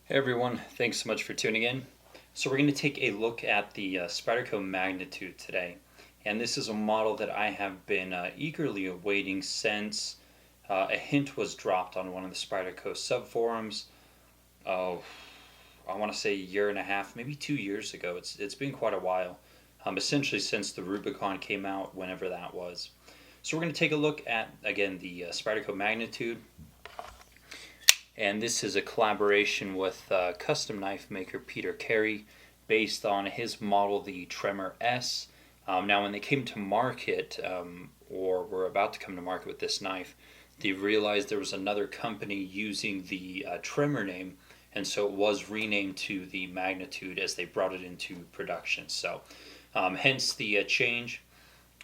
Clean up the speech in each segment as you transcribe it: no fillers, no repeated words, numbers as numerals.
Hey everyone, thanks so much for tuning in. So we're going to take a look at the Spyderco Magnitude today. And this is a model that I have been eagerly awaiting since a hint was dropped on one of the Spyderco subforums. Oh, I want to say a year and a half, maybe 2 years ago. It's been quite a while, essentially since the Rubicon came out, whenever that was. So we're going to take a look at, again, the Spyderco Magnitude. And this is a collaboration with custom knife maker Peter Carey, based on his model, the Tremor S. Now, when they came to market, or were about to come to market with this knife, they realized there was another company using the Tremor name, and so it was renamed to the Magnitude as they brought it into production. So, hence the change.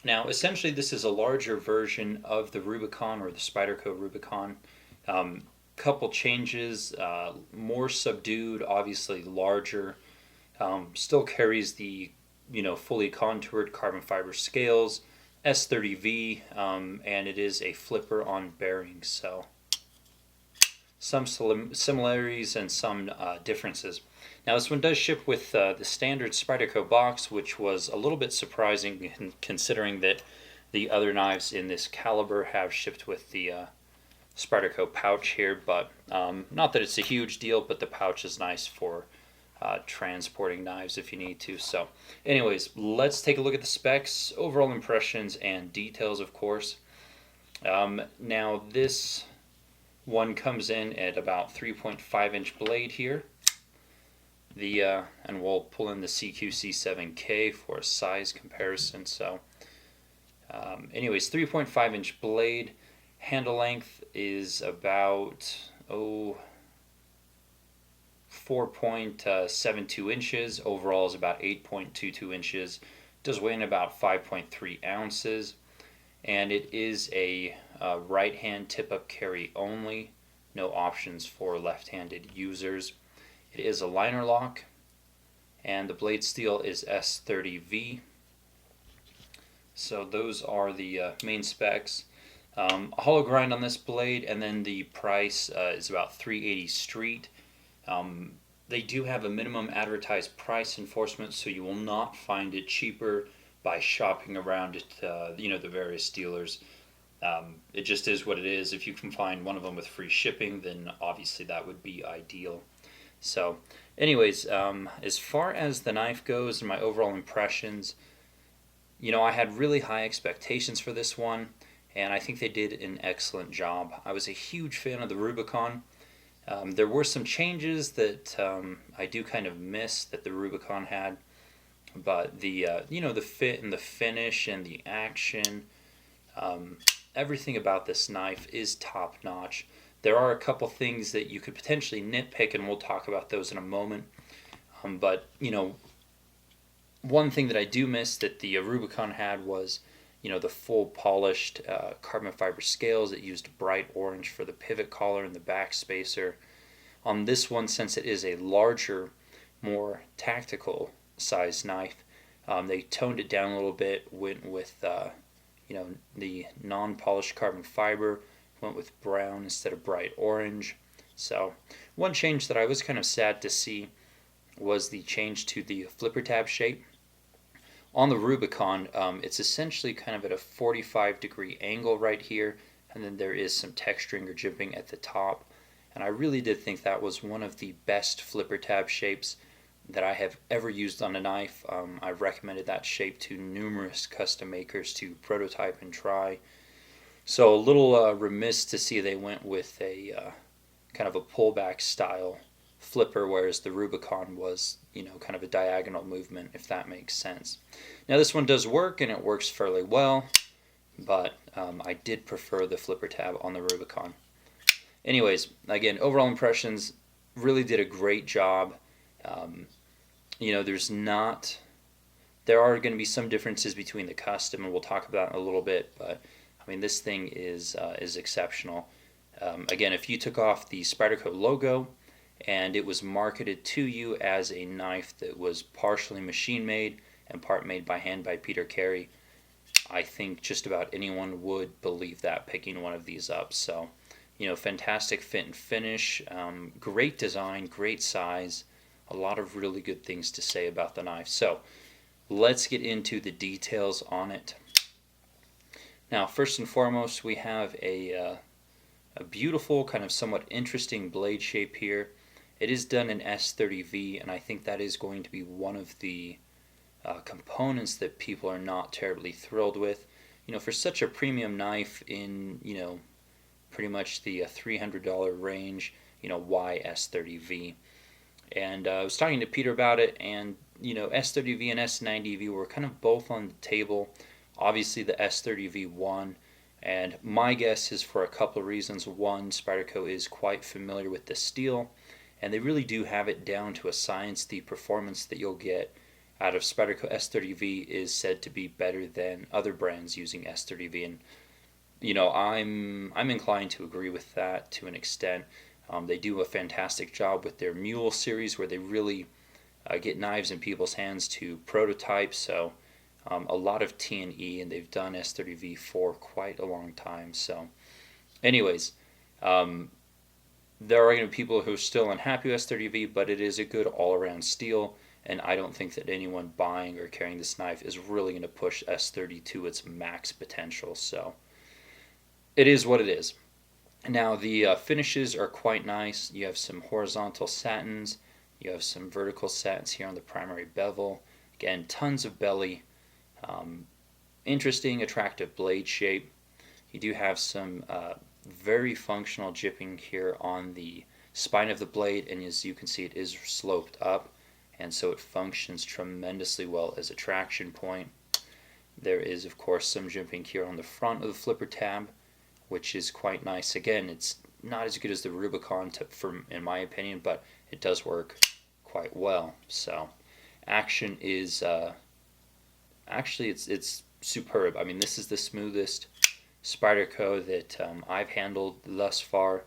Now, essentially, this is a larger version of the Rubicon, or the Spyderco Rubicon. Couple changes, more subdued, obviously larger. Still carries the fully contoured carbon fiber scales, S30V, and it is a flipper on bearings. So some similarities and some differences. Now this one does ship with the standard Spyderco box, which was a little bit surprising considering that the other knives in this caliber have shipped with the Spyderco pouch here, but not that it's a huge deal, but the pouch is nice for transporting knives if you need to. So anyways, let's take a look at the specs, overall impressions, and details, of course. Now this one comes in at about 3.5 inch blade here. And we'll pull in the CQC7K for a size comparison. So anyways, 3.5 inch blade. Handle length is about 4.72 inches. Overall is about 8.22 inches. Does weigh in about 5.3 ounces. And it is a right hand tip up carry only. No options for left handed users. It is a liner lock. And the blade steel is S30V. So those are the main specs. A hollow grind on this blade, and then the price is about $380 street. They do have a minimum advertised price enforcement, so you will not find it cheaper by shopping around at the various dealers. It just is what it is. If you can find one of them with free shipping, then obviously that would be ideal. So anyways, as far as the knife goes and my overall impressions, I had really high expectations for this one, and I think they did an excellent job. I was a huge fan of the Rubicon. There were some changes that I do kind of miss that the Rubicon had, but the fit and the finish and the action, everything about this knife is top notch. There are a couple things that you could potentially nitpick, and we'll talk about those in a moment. But one thing that I do miss that the Rubicon had was the full polished carbon fiber scales that used bright orange for the pivot collar and the back spacer. On this one, since it is a larger, more tactical size knife, they toned it down a little bit, went with the non-polished carbon fiber, went with brown instead of bright orange. So one change that I was kind of sad to see was the change to the flipper tab shape. On the Rubicon, it's essentially kind of at a 45-degree angle right here, and then there is some texturing or jimping at the top. And I really did think that was one of the best flipper tab shapes that I have ever used on a knife. I've recommended that shape to numerous custom makers to prototype and try. So a little remiss to see they went with a kind of a pullback style flipper, whereas the Rubicon was kind of a diagonal movement, if that makes sense. Now this one does work, and it works fairly well, but I did prefer the flipper tab on the Rubicon. Anyways, again, overall impressions, really did a great job. There are going to be some differences between the custom, and we'll talk about it in a little bit, but I mean, this thing is exceptional. Again, if you took off the Spyderco logo and it was marketed to you as a knife that was partially machine made and part made by hand by Peter Carey, I think just about anyone would believe that picking one of these up. So Fantastic fit and finish, great design, great size, a lot of really good things to say about the knife. So let's get into the details on it. Now, first and foremost, we have a beautiful, kind of somewhat interesting blade shape here. It is done in S30V, and I think that is going to be one of the components that people are not terribly thrilled with. For such a premium knife in, pretty much the $300 range, why S30V? And I was talking to Peter about it, and S30V and S90V were kind of both on the table. Obviously, the S30V won, and my guess is for a couple of reasons. One, Spyderco is quite familiar with the steel, and they really do have it down to a science. The performance that you'll get out of Spyderco S30V is said to be better than other brands using S30V, and I'm inclined to agree with that to an extent. They do a fantastic job with their Mule series, where they really get knives in people's hands to prototype. So a lot of T&E, and they've done S30V for quite a long time. So anyways, there are going to be people who are still unhappy with S30V, but it is a good all-around steel, and I don't think that anyone buying or carrying this knife is really going to push S30 to its max potential. So it is what it is. Now, the finishes are quite nice. You have some horizontal satins. You have some vertical satins here on the primary bevel. Again, tons of belly. Interesting, attractive blade shape. You do have some very functional jipping here on the spine of the blade, and as you can see, it is sloped up, and so it functions tremendously well as a traction point. There is, of course, some jimping here on the front of the flipper tab, which is quite nice. Again, it's not as good as the Rubicon, in my opinion, but it does work quite well. So action is actually it's superb. I mean, this is the smoothest Spyderco that I've handled thus far.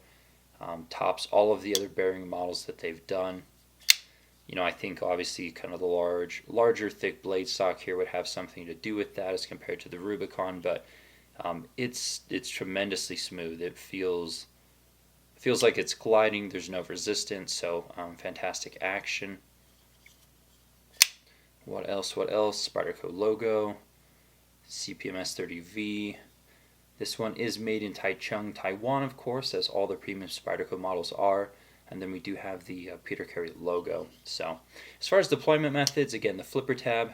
Tops all of the other bearing models that they've done. I think obviously kind of the larger thick blade stock here would have something to do with that as compared to the Rubicon, but it's tremendously smooth. It feels like it's gliding. There's no resistance, so fantastic action. What else? Spyderco logo, CPM S30V. This one is made in Taichung, Taiwan, of course, as all the premium Spyderco models are. And then we do have the Peter Carey logo. So as far as deployment methods, again, the flipper tab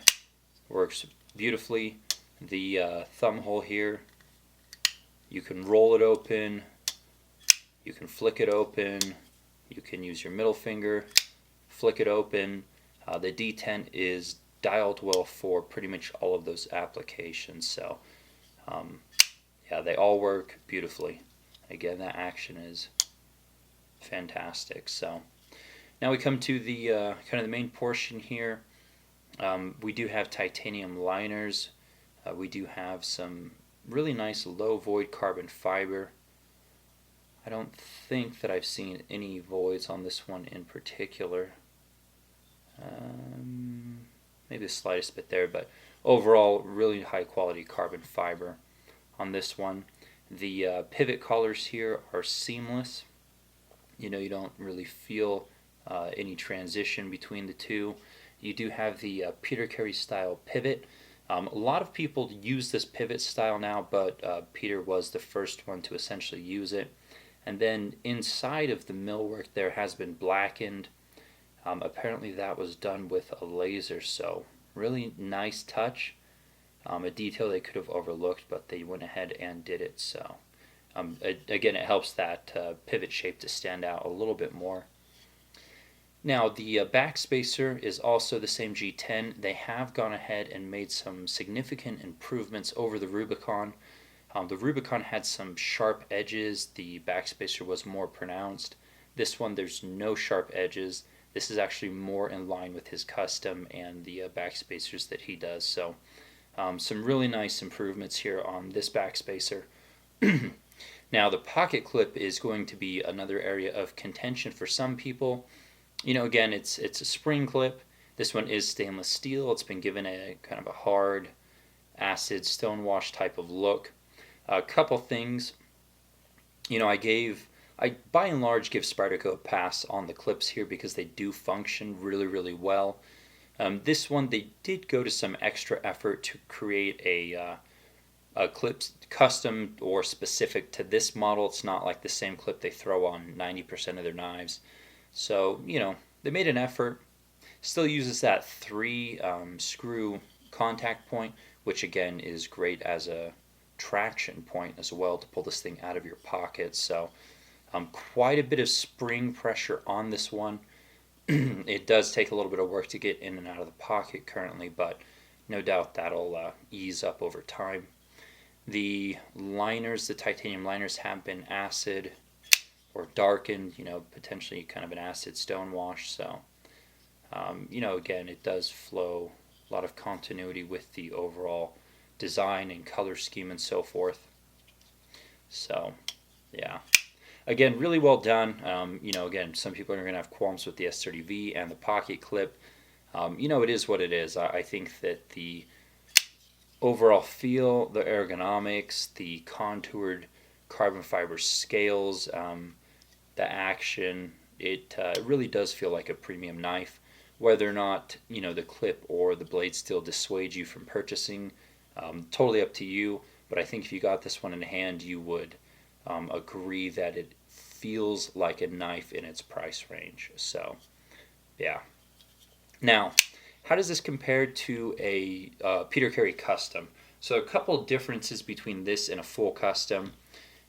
works beautifully. The thumb hole here, you can roll it open, you can flick it open, you can use your middle finger, flick it open. The D10 is dialed well for pretty much all of those applications. So yeah, they all work beautifully. Again, that action is fantastic. So now we come to the kind of the main portion here. We do have titanium liners. We do have some really nice low void carbon fiber. I don't think that I've seen any voids on this one in particular. Maybe the slightest bit there, but overall really high quality carbon fiber on this one. The pivot collars here are seamless. You don't really feel any transition between the two. You do have the Peter Carey style pivot. A lot of people use this pivot style now, but Peter was the first one to essentially use it. And then inside of the millwork there has been blackened. Apparently that was done with a laser, so really nice touch. A detail they could have overlooked, but they went ahead and did it. So again, it helps that pivot shape to stand out a little bit more. Now, the backspacer is also the same G10. They have gone ahead and made some significant improvements over the Rubicon. The Rubicon had some sharp edges. The backspacer was more pronounced. This one, there's no sharp edges. This is actually more in line with his custom and the backspacers that he does. So some really nice improvements here on this backspacer. Now, the pocket clip is going to be another area of contention for some people. Again, it's a spring clip. This one is stainless steel. It's been given a kind of a hard acid stonewash type of look. A couple things. I by and large give Spyderco a pass on the clips here because they do function really, really well. This one, they did go to some extra effort to create a clip custom or specific to this model. It's not like the same clip they throw on 90% of their knives. So, they made an effort. Still uses that 3 screw contact point, which again is great as a traction point as well to pull this thing out of your pocket. So quite a bit of spring pressure on this one. It does take a little bit of work to get in and out of the pocket currently, but no doubt that'll ease up over time. The liners, the titanium liners, have been acid or darkened, potentially kind of an acid stone wash. So, again, it does flow a lot of continuity with the overall design and color scheme and so forth. So, yeah. Again, really well done. Again, some people are going to have qualms with the S30V and the pocket clip. It is what it is. I think that the overall feel, the ergonomics, the contoured carbon fiber scales, the action, it really does feel like a premium knife. Whether or not, the clip or the blade steel dissuade you from purchasing, totally up to you. But I think if you got this one in hand, you would agree that it feels like a knife in its price range. So, yeah. Now, how does this compare to a Peter Carey custom? So a couple of differences between this and a full custom.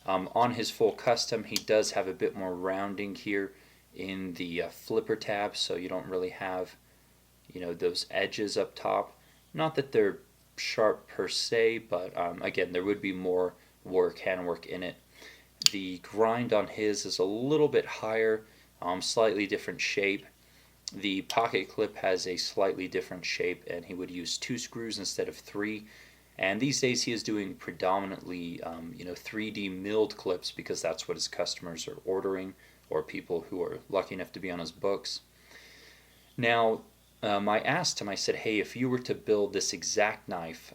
On his full custom, he does have a bit more rounding here in the flipper tab, so you don't really have, those edges up top. Not that they're sharp per se, but again, there would be more handwork in it. The grind on his is a little bit higher, slightly different shape. The pocket clip has a slightly different shape, and he would use 2 screws instead of 3. And these days he is doing predominantly 3D milled clips because that's what his customers are ordering, or people who are lucky enough to be on his books. Now, I asked him, I said, hey, if you were to build this exact knife,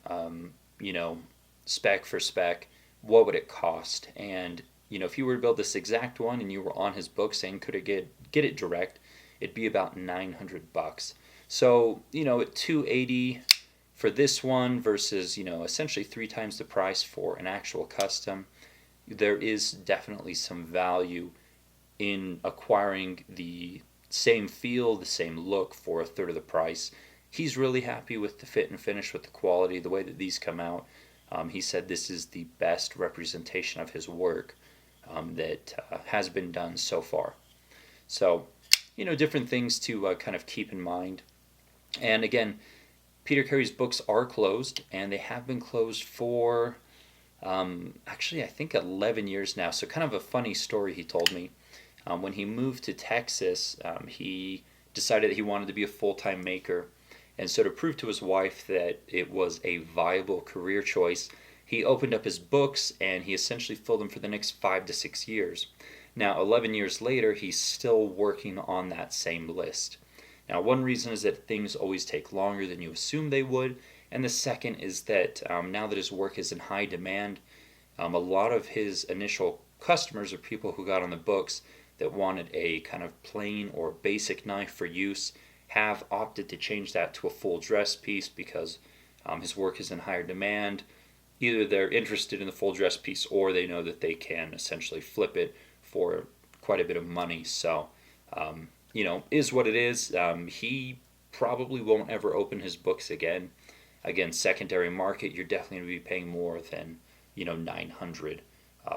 spec for spec, what would it cost? And, if you were to build this exact one and you were on his book saying, could it get it direct, it'd be about $900. So, at $280 for this one versus, essentially 3 times the price for an actual custom, there is definitely some value in acquiring the same feel, the same look for a third of the price. He's really happy with the fit and finish, with the quality, the way that these come out. He said this is the best representation of his work that has been done so far. So, different things to kind of keep in mind. And again, Peter Carey's books are closed, and they have been closed for actually I think 11 years now. So kind of a funny story he told me. When he moved to Texas, he decided that he wanted to be a full-time maker. And so to prove to his wife that it was a viable career choice, he opened up his books and he essentially filled them for the next 5 to 6 years. Now, 11 years later, he's still working on that same list. Now, one reason is that things always take longer than you assume they would. And the second is that now that his work is in high demand, a lot of his initial customers are people who got on the books that wanted a kind of plain or basic knife for use, have opted to change that to a full dress piece because his work is in higher demand. Either they're interested in the full dress piece or they know that they can essentially flip it for quite a bit of money. So, is what it is. He probably won't ever open his books again. Again, secondary market, you're definitely going to be paying more than, $900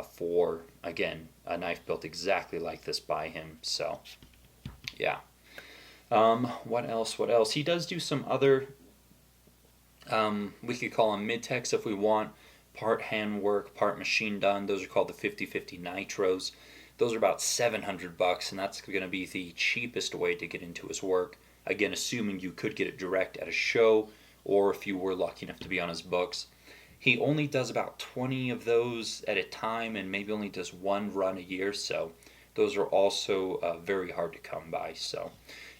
for, again, a knife built exactly like this by him. So, yeah. What else? He does do some other, we could call them mid-techs if we want, part handwork, part machine done. Those are called the 50/50 nitros. Those are about $700, and that's going to be the cheapest way to get into his work. Again, assuming you could get it direct at a show, or if you were lucky enough to be on his books. He only does about 20 of those at a time, and maybe only does 1 run a year, so those are also very hard to come by. So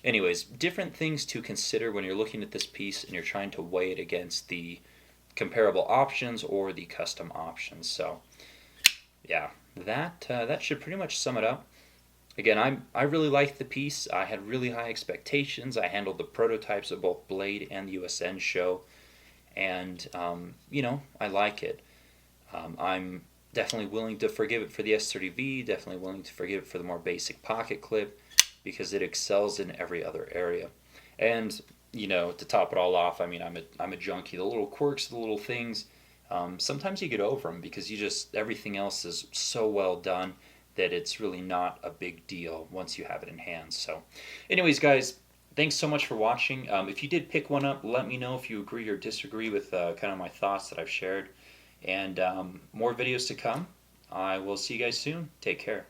anyways, different things to consider when you're looking at this piece and you're trying to weigh it against the comparable options or the custom options. So yeah, that should pretty much sum it up. Again, I really liked the piece. I had really high expectations. I handled the prototypes of both Blade and the USN show, and I like it. I'm definitely willing to forgive it for the S30V. Definitely willing to forgive it for the more basic pocket clip because it excels in every other area. And to top it all off, I mean, I'm a junkie. The little quirks, the little things. Sometimes you get over them because everything else is so well done that it's really not a big deal once you have it in hand. So, anyways, guys, thanks so much for watching. If you did pick one up, let me know if you agree or disagree with kind of my thoughts that I've shared. And more videos to come. I will see you guys soon. Take care.